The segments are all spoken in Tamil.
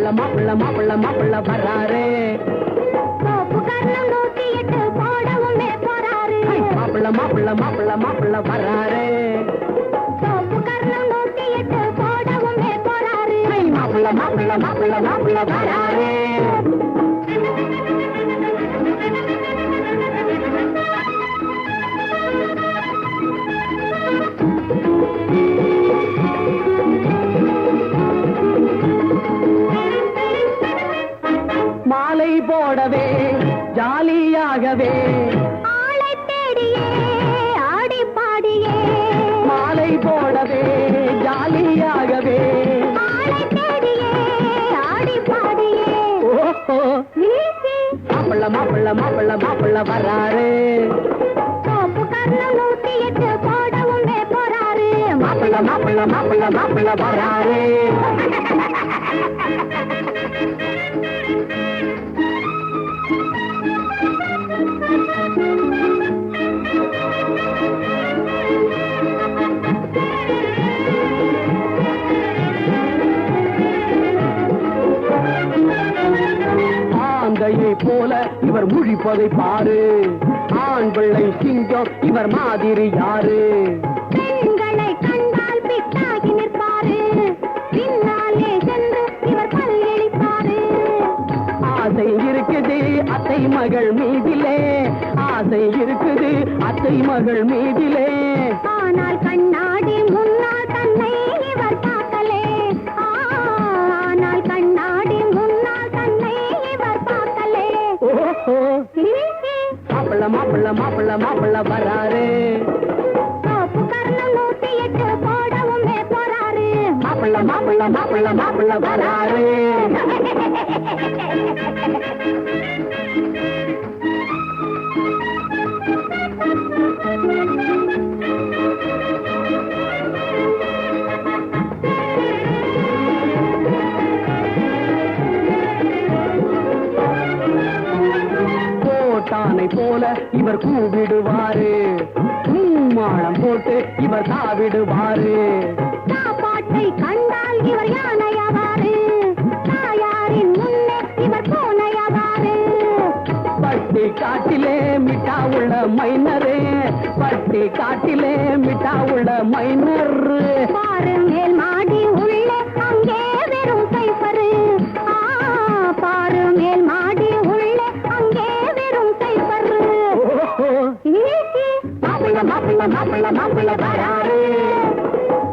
மாப்பிள்ள மாப்பிள்ள மாப்பிள்ள மாப்பிள்ள வர்றாரு. தோப்புக்காரனும் 108 போடவுமே போறாரு. மாப்பிள்ள மாப்பிள்ள மாப்பிள்ள மாப்பிள்ள வர்றாரு. தோப்புக்காரனும் 108 போடவுமே போறாரு. மாப்பிள்ள மாப்பிள்ள மாப்பிள்ள மாப்பிள்ள வர்றாரு. மாலை போடவே ஜாலியாகவே ஆளை தேடியே ஆடி பாடியே மாலை போடவே ஜாலியாகவே ஆளை தேடியே ஆடி பாடியே ஓஹோ மாப்பிள்ள மாப்பிள்ள மாப்பிள்ள மாப்பிள்ள வர்றாரு. தோப்புக்காரனும் 108 போடவுமே போறாரு. மாப்பிள்ள மாப்பிள்ள மாப்பிள்ள மாப்பிள்ள வர்றாரு. ஆந்தையை போல இவர் முழிப்பதை பாரு. ஆண் பிள்ளை சிங்கம் இவர் மாதிரி யாரு? பெண்களை கண்டால் பிட்டாகி நிற்பாரு. பின்னாலே சென்று இவர் பல்லிழிப்பாரு. ஆசை இருக்குது அத்தை மகள் மீதிலே, ஆசை இருக்குது அத்தை மகள் மீதிலே. ஆனால் கண்ணாடி முன்னால் தன்னை இவர் பார்க்கலே. ஆனால் கண்ணாடி முன்னால் தன்னை இவர் பார்க்கலே. ஓஹோ மாப்பிள்ள மாப்பிள்ள மாப்பிள்ள மாப்பிள்ள வர்றாரு. தோப்புக்காரனும் 108 போடவுமே போறாரு. மாப்பிள்ள மாப்பிள்ள மாப்பிள்ள மாப்பிள்ள வர்றாரு. கோட்டானை போல இவர் கூவிடுவாரு. மாளம் போட்டு இவர் தாவிடுவாரு. சாப்பாட்டை கண்டால் இவர் யானையாவாரு. தாயாரின் முன்னே இவர் பூனையாவாரு. பட்டி காட்டிலே மிட்டா உள்ள மைனரு, பட்டி காட்டிலே மிட்டா உள்ள மைனர். பாரு மேல் மாடி உள்ளே அங்கே வெறும் சைபரு. பாரு மேல் மாடி உள்ளே அங்கே வெறும் சைபரு. மாப்பிள்ள மாப்பிள்ள மாப்பிள்ள மாப்பிள்ள வராரு.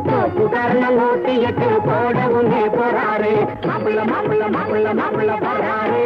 தோப்புக்காரனும் 108 போடவுமே போறாரு. மாப்பிள்ள மாப்பிள்ள மாப்பிள்ள மாப்பிள்ள வராரு.